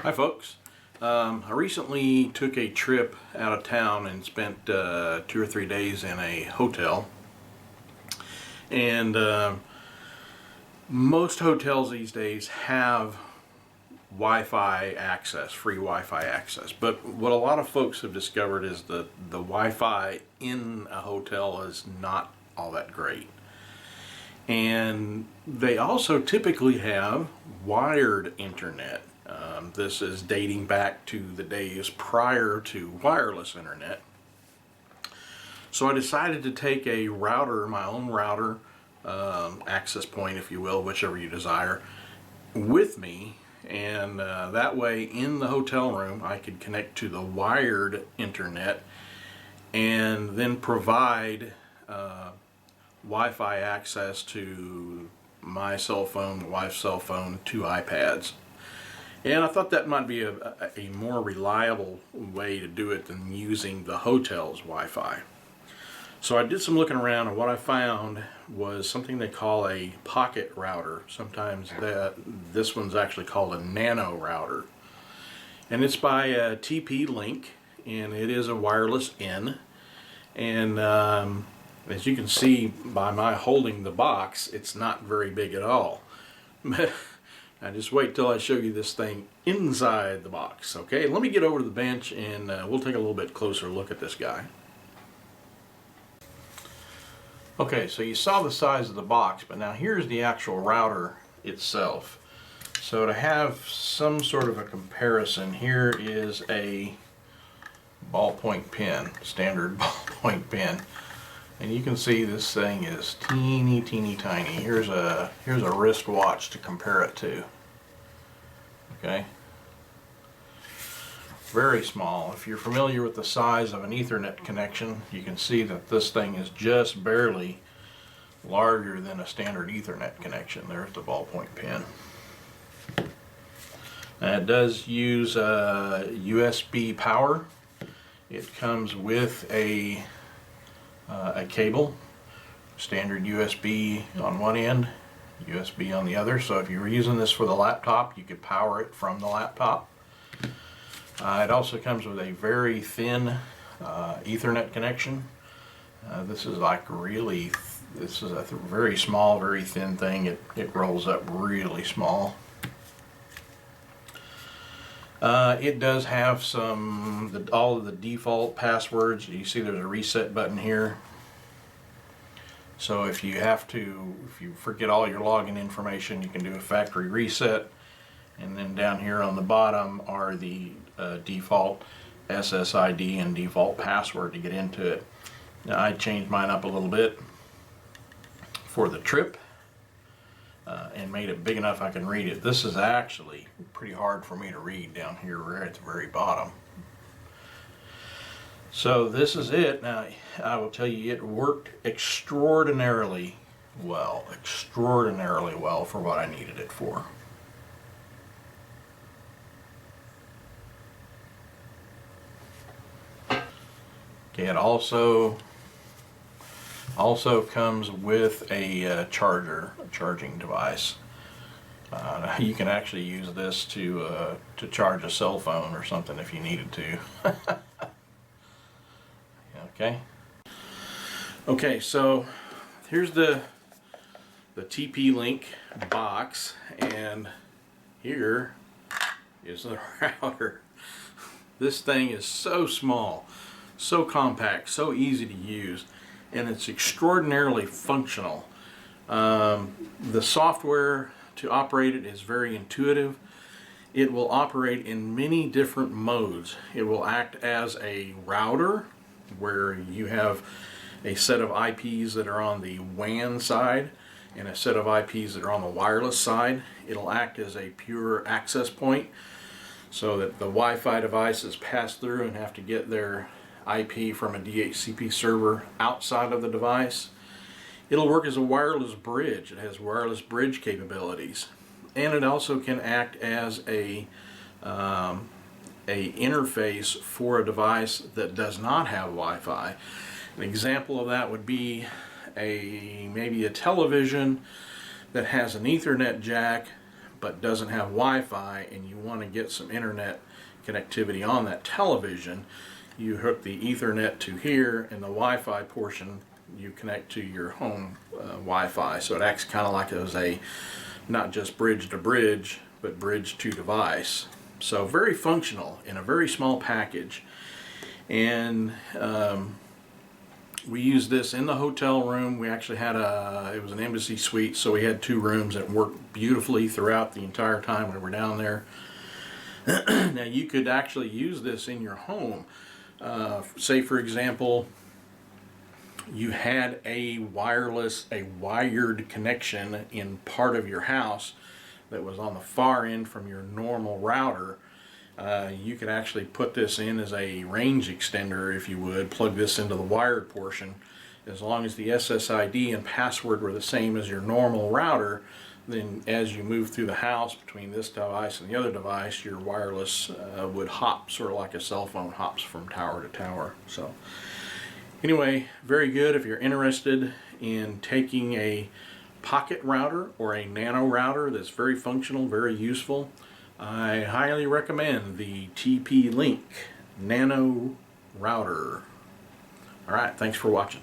Hi folks. I recently took a trip out of town and spent 2 or 3 days in a hotel. And most hotels these days have Wi-Fi access, free Wi-Fi access. But what a lot of folks have discovered is that the Wi-Fi in a hotel is not all that great. And they also typically have wired internet. This is dating back to the days prior to wireless internet. So I decided to take a router, my own router, access point if you will, whichever you desire, with me, and that way in the hotel room I could connect to the wired internet and then provide Wi-Fi access to my cell phone, my wife's cell phone, 2 iPads. And I thought that might be a more reliable way to do it than using the hotel's Wi-Fi. So I did some looking around, and what I found was something they call a pocket router. Sometimes this one's actually called a Nano router. And it's by TP-Link, and it is a wireless N. And as you can see by my holding the box, it's not very big at all. Now just wait till I show you this thing inside the box. Okay, let me get over to the bench and we'll take a little bit closer look at this guy. Okay, so you saw the size of the box, but now here's the actual router itself. So to have some sort of a comparison, here is a ballpoint pen, standard ballpoint pen. And you can see this thing is teeny tiny. Here's a wristwatch to compare it to. Okay, very small. If you're familiar with the size of an Ethernet connection, you can see that this thing is just barely larger than a standard Ethernet connection. There's the ballpoint pen. And it does use USB power. It comes with a cable, standard USB on one end, USB on the other. So if you were using this for the laptop, you could power it from the laptop. It also comes with a very thin Ethernet connection. This is like this is a very small, very thin thing. It rolls up really small. It does have all of the default passwords. You see there's a reset button here. So if you forget all your login information, you can do a factory reset. And then down here on the bottom are the default SSID and default password to get into it. Now I changed mine up a little bit for the trip. And made it big enough I can read it. This is actually pretty hard for me to read down here right at the very bottom. So this is it. Now I will tell you, it worked extraordinarily well for what I needed it for. Okay, it also comes with a charging device. You can actually use this to charge a cell phone or something if you needed to. Okay, so here's the TP-Link box, and here is the router. This thing is so small, so compact, so easy to use, and it's extraordinarily functional. The software to operate it is very intuitive. It will operate in many different modes. It will act as a router, where you have a set of IPs that are on the WAN side and a set of IPs that are on the wireless side. It'll act as a pure access point, so that the Wi-Fi devices pass through and have to get their IP from a DHCP server outside of the device. It'll work as a wireless bridge. It has wireless bridge capabilities, and it also can act as a interface for a device that does not have Wi-Fi. An example of that would be maybe a television that has an Ethernet jack but doesn't have Wi-Fi, and you want to get some internet connectivity on that television, you hook the Ethernet to here, and the Wi-Fi portion you connect to your home Wi-Fi. So it acts kind of like it was a not just bridge to bridge, but bridge to device. So very functional in a very small package. And we used this in the hotel room. We actually had it was an embassy suite, so we had 2 rooms that worked beautifully throughout the entire time we were down there. Now you could actually use this in your home. Say for example, you had a wired connection in part of your house that was on the far end from your normal router. You could actually put this in as a range extender, if you would, plug this into the wired portion. As long as the SSID and password were the same as your normal router, then as you move through the house between this device and the other device, your wireless would hop, sort of like a cell phone hops from tower to tower. So anyway, very good if you're interested in taking a pocket router or a nano router that's very functional, very useful. I highly recommend the TP-Link Nano router. Alright, thanks for watching.